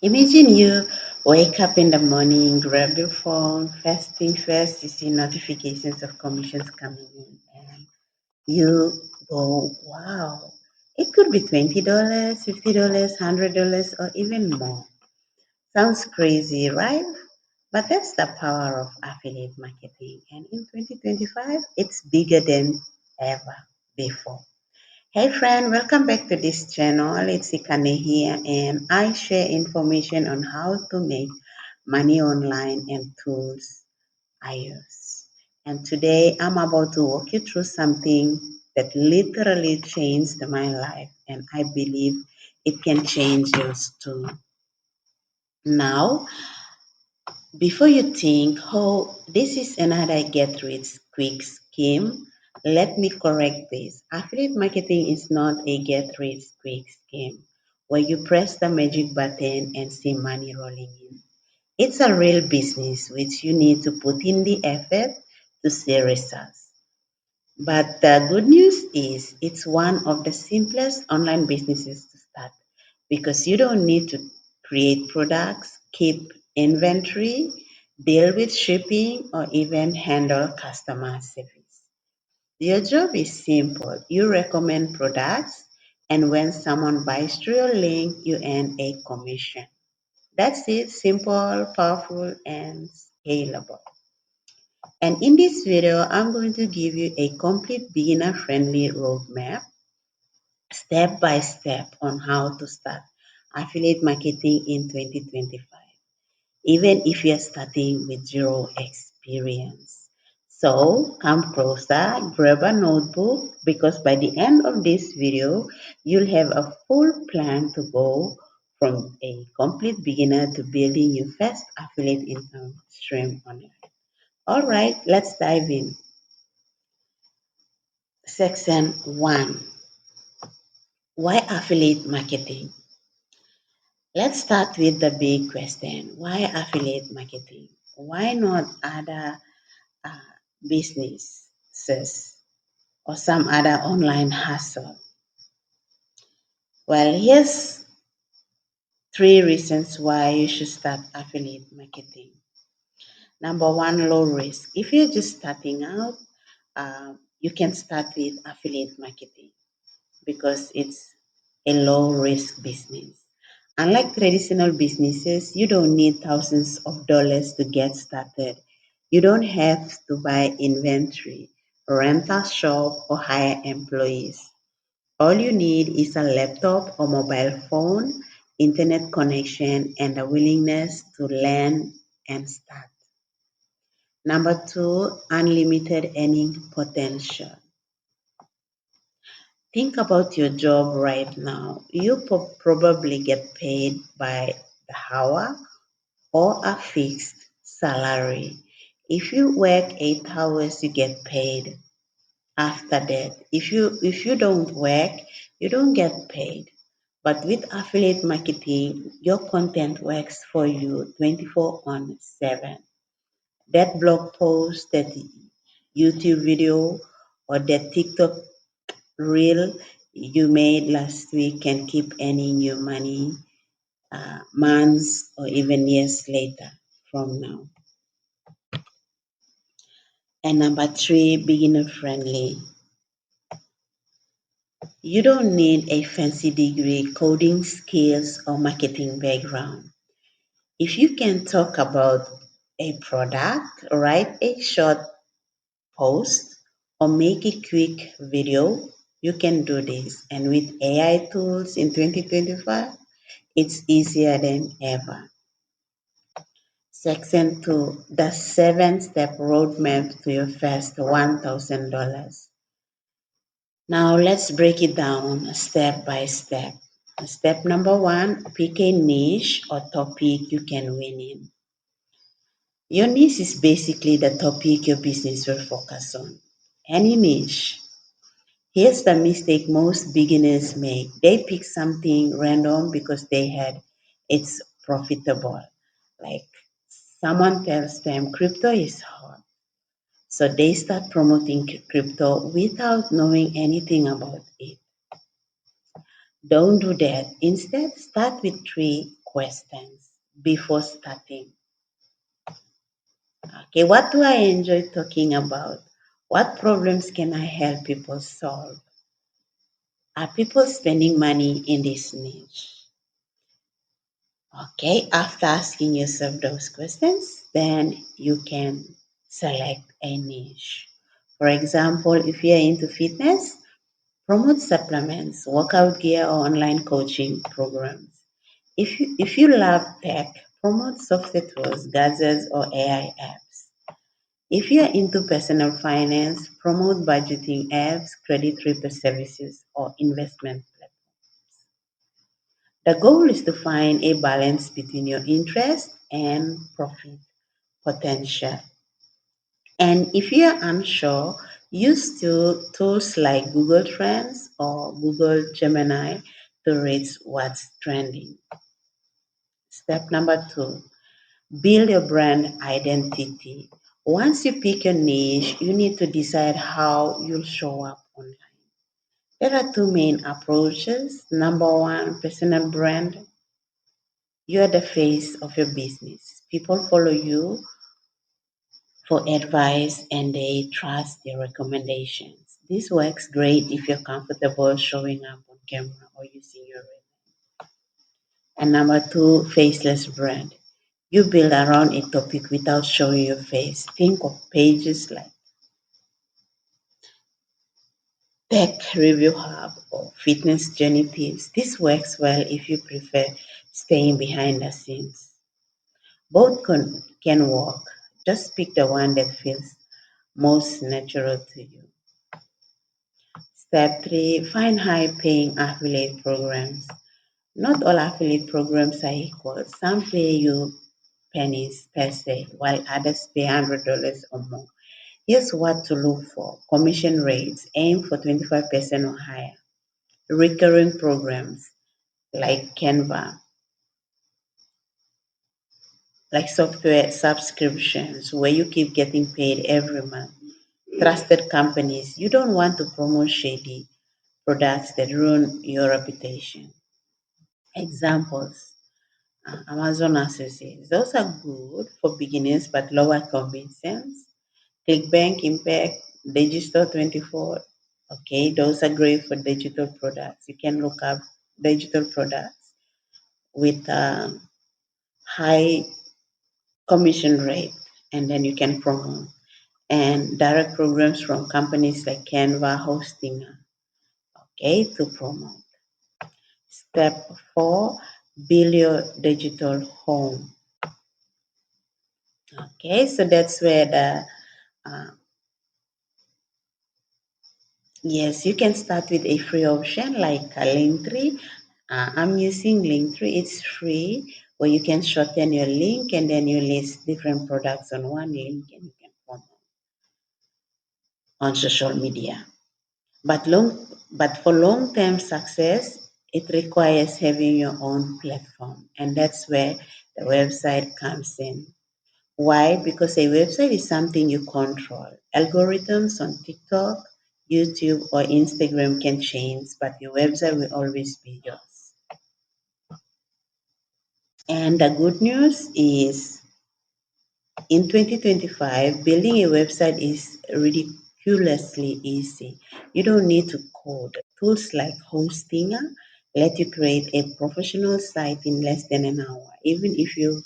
Imagine you wake up in the morning, grab your phone, first thing first, you see notifications of commissions coming in, and you go, wow, it could be $20, $50, $100, or even more. Sounds crazy, right? But that's the power of affiliate marketing. And in 2025, it's bigger than ever before. Hey friend, welcome back to this channel. It's Ikane here, and I share information on how to make money online and tools I use. And today I'm about to walk you through something that literally changed my life, and I believe it can change yours too. Now, before you think, oh, this is another get rich quick scheme, let me correct this. Affiliate marketing is not a get rich quick scheme where you press the magic button and see money rolling in. It's a real business which you need to put in the effort to see results. But the good news is it's one of the simplest online businesses to start because you don't need to create products, keep inventory, deal with shipping, or even handle customer service. Your job is simple. You recommend products, and when someone buys through your link, you earn a commission. That's it, simple, powerful, and scalable. And in this video, I'm going to give you a complete beginner-friendly roadmap, step by step on how to start affiliate marketing in 2025, even if you're starting with zero experience. So come closer, grab a notebook, because by the end of this video, you'll have a full plan to go from a complete beginner to building your first affiliate income stream online. All right, let's dive in. Section 1. Why affiliate marketing? Let's start with the big question. Why affiliate marketing? Why not other uh, businesses or some other online hustle? Well, here's three reasons why you should start affiliate marketing. Number one, low risk. If you're just starting out, you can start with affiliate marketing because it's a low risk business. Unlike traditional businesses, you don't need thousands of dollars to get started. You don't have to buy inventory, rent a shop, or hire employees. All you need is a laptop or mobile phone, internet connection, and a willingness to learn and start. Number two, unlimited earning potential. Think about your job right now. You probably get paid by the hour or a fixed salary. If you work 8 hours, you get paid. After that, if you don't work, you don't get paid. But with affiliate marketing, your content works for you 24 on 7. That blog post, that YouTube video, or that TikTok reel you made last week can keep earning you money months or even years later from now. And number three, beginner friendly. You don't need a fancy degree, coding skills, or marketing background. If you can talk about a product, write a short post, or make a quick video, you can do this. And with AI tools in 2025, it's easier than ever. Section 2, the 7-step roadmap to your first $1,000. Now let's break it down step by step. Step number 1, pick a niche or topic you can win in. Your niche is basically the topic your business will focus on. Any niche. Here's the mistake most beginners make. They pick something random because they had it's profitable. Like someone tells them crypto is hot. So they start promoting crypto without knowing anything about it. Don't do that. Instead, start with 3 questions before starting. Okay, what do I enjoy talking about? What problems can I help people solve? Are people spending money in this niche? Okay, after asking yourself those questions, then you can select a niche. For example, if you're into fitness, promote supplements, workout gear, or online coaching programs. If you love tech, promote software tools, gadgets, or AI apps. If you're into personal finance, promote budgeting apps, credit repair services, or investment platforms. The goal is to find a balance between your interest and profit potential. And if you're unsure, use tools like Google Trends or Google Gemini to rate what's trending. Step number 2, build your brand identity. Once you pick your niche, you need to decide how you'll show up online. There are two main approaches. Number one, personal brand. You are the face of your business. People follow you for advice and they trust your recommendations. This works great if you're comfortable showing up on camera or using your resume. And number two, faceless brand. You build around a topic without showing your face. Think of pages like Tech Review Hub or Fitness Journey Tips. This works well if you prefer staying behind the scenes. Both can work. Just pick the one that feels most natural to you. Step 3, find high paying affiliate programs. Not all affiliate programs are equal. Some pay you pennies per se, while others pay $100 or more. Here's what to look for: commission rates, aim for 25% or higher. Recurring programs like Canva, like software subscriptions where you keep getting paid every month. Trusted companies, you don't want to promote shady products that ruin your reputation. Examples: Amazon Associates. Those are good for beginners but lower convenience. ClickBank, Impact, Digital 24. Okay, those are great for digital products. You can look up digital products with high commission rate and then you can promote. And direct programs from companies like Canva, Hosting, okay, to promote. Step 4, build your digital home. Okay, so that's where the uh, yes, you can start with a free option like a Linktree. I'm using Linktree. It's free, where you can shorten your link and then you list different products on one link and you can promote on social media. But for long-term success, it requires having your own platform, and that's where the website comes in. Why? Because a website is something you control. Algorithms on TikTok, YouTube, or Instagram can change, but your website will always be yours. And the good news is in 2025, building a website is ridiculously easy. You don't need to code. Tools like Hostinger let you create a professional site in less than an hour, even if you've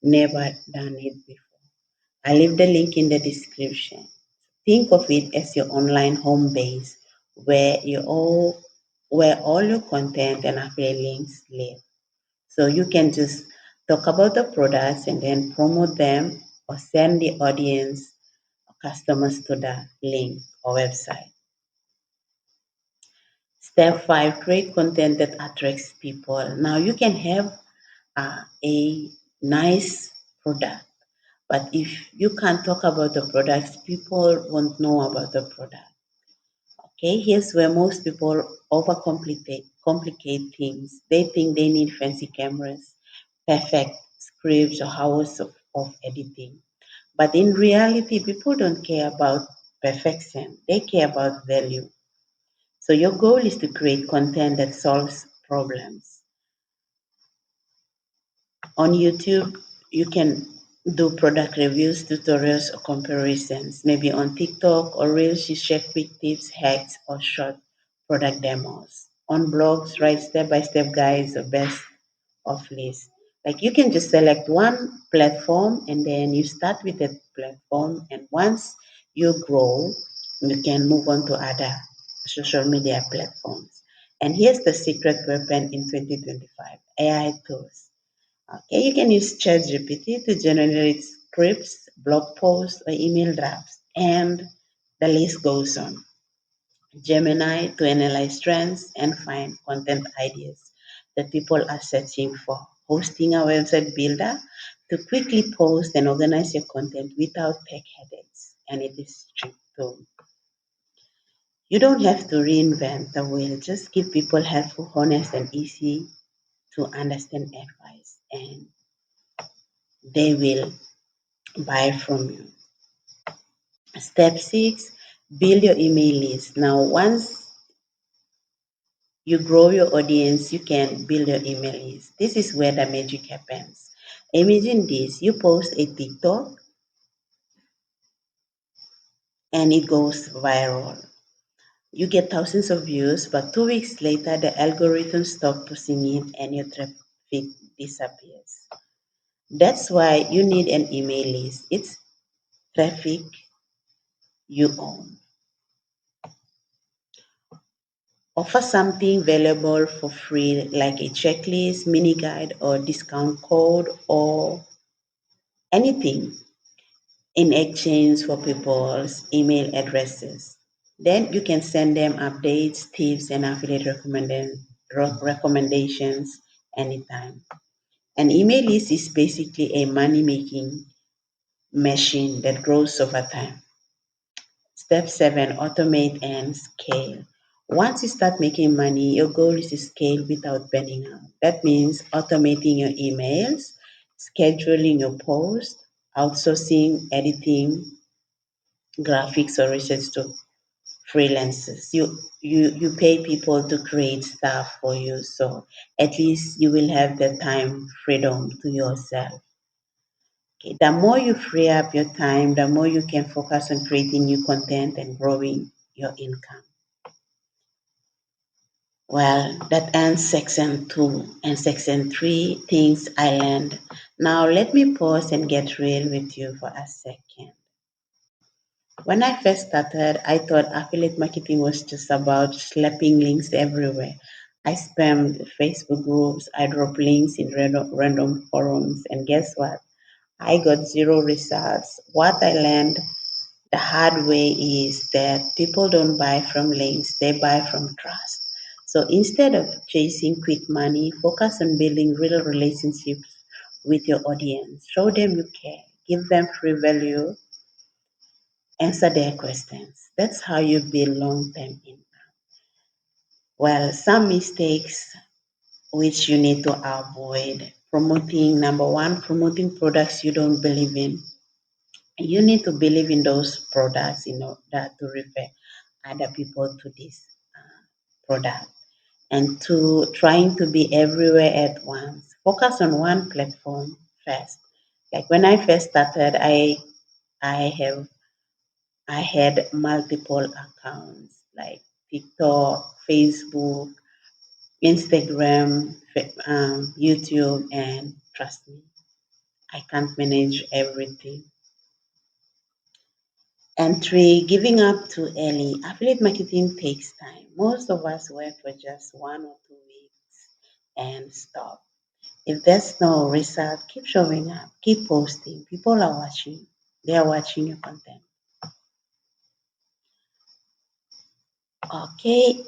never done it before. I'll leave the link in the description. Think of it as your online home base where all your content and affiliate links live. So you can just talk about the products and then promote them or send the audience or customers to the link or website. Step 5, create content that attracts people. Now you can have a nice product, but if you can't talk about the products, people won't know about the product. Okay, here's where most people complicate things. They think they need fancy cameras, perfect scripts, or hours of editing. But in reality, people don't care about perfection, they care about value. So your goal is to create content that solves problems. On YouTube, you can do product reviews, tutorials, or comparisons. Maybe on TikTok or Reels, you share quick tips, hacks, or short product demos. On blogs, write step-by-step guides or best of lists. Like you can just select one platform and then you start with that platform. And once you grow, you can move on to other social media platforms. And here's the secret weapon in 2025: AI tools. Okay, you can use ChatGPT to generate scripts, blog posts, or email drafts, and the list goes on. Gemini to analyze trends and find content ideas that people are searching for. Hosting a website builder to quickly post and organize your content without tech headaches. And it is cheap too. You don't have to reinvent the wheel, just give people helpful, honest, and easy to understand advice, and they will buy from you. Step six, build your email list. Now, once you grow your audience, you can build your email list. This is where the magic happens. Imagine this: you post a TikTok and it goes viral. You get thousands of views, but 2 weeks later, the algorithm stops pushing it and your traffic disappears. That's why you need an email list. It's traffic you own. Offer something valuable for free, like a checklist, mini guide, or discount code, or anything in exchange for people's email addresses. Then you can send them updates, tips, and affiliate recommendations anytime. An email list is basically a money making machine that grows over time. Step seven, automate and scale. Once you start making money, your goal is to scale without burning out. That means automating your emails, scheduling your posts, outsourcing editing, graphics, or research to freelancers. You pay people to create stuff for you, so at least you will have the time freedom to yourself. Okay, the more you free up your time, the more you can focus on creating new content and growing your income. Well, that ends section two, and section three, things I learned. Now let me pause and get real with you for a second. When I first started, I thought affiliate marketing was just about slapping links everywhere. I spammed Facebook groups, I dropped links in random forums, and guess what? I got zero results. What I learned the hard way is that people don't buy from links, they buy from trust. So instead of chasing quick money, focus on building real relationships with your audience. Show them you care, give them free value, answer their questions. That's how you build long term income. Well, some mistakes which you need to avoid: promoting, number one, promoting products you don't believe in. You need to believe in those products in order to refer other people to this product. And two, trying to be everywhere at once. Focus on one platform first. Like when I first started, I have I had multiple accounts like TikTok, Facebook, Instagram, YouTube, and trust me, I can't manage everything. And three, giving up too early. Affiliate marketing takes time. Most of us work for just 1 or 2 weeks and stop. If there's no result, keep showing up, keep posting. People are watching. They are watching your content. Okay,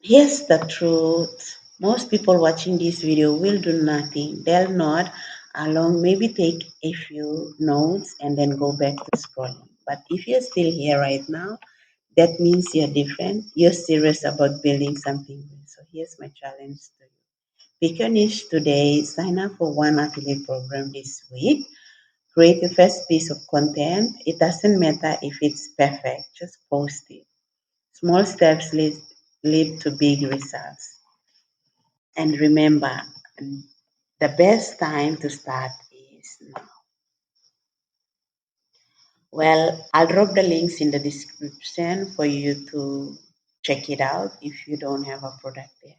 here's the truth. Most people watching this video will do nothing. They'll nod along, maybe take a few notes and then go back to scrolling. But if you're still here right now, that means you're different. You're serious about building something new. So here's my challenge to you. Pick your niche today. Sign up for one affiliate program this week. Create your first piece of content. It doesn't matter if it's perfect. Just post it. Small steps lead to big results. And remember, The best time to start is now. Well, I'll drop the links in the description for you to check it out if you don't have a product yet.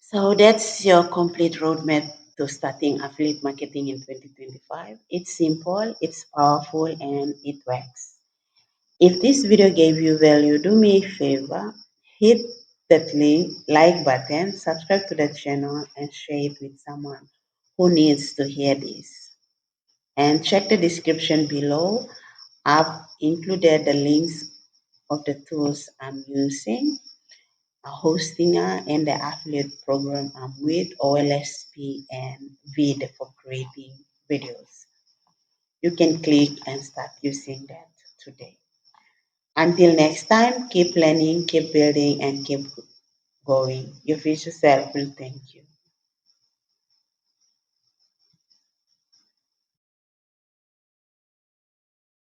So that's your complete roadmap to starting affiliate marketing in 2025. It's simple, it's powerful, and it works. If this video gave you value, do me a favor, hit that link, like button, subscribe to the channel, and share it with someone who needs to hear this. And check the description below. I've included the links of the tools I'm using, a hostinger, and the affiliate program I'm with, OLSP and Vid for creating videos. You can click and start using that today. Until next time, keep learning, keep building, and keep going. Your future self will thank you.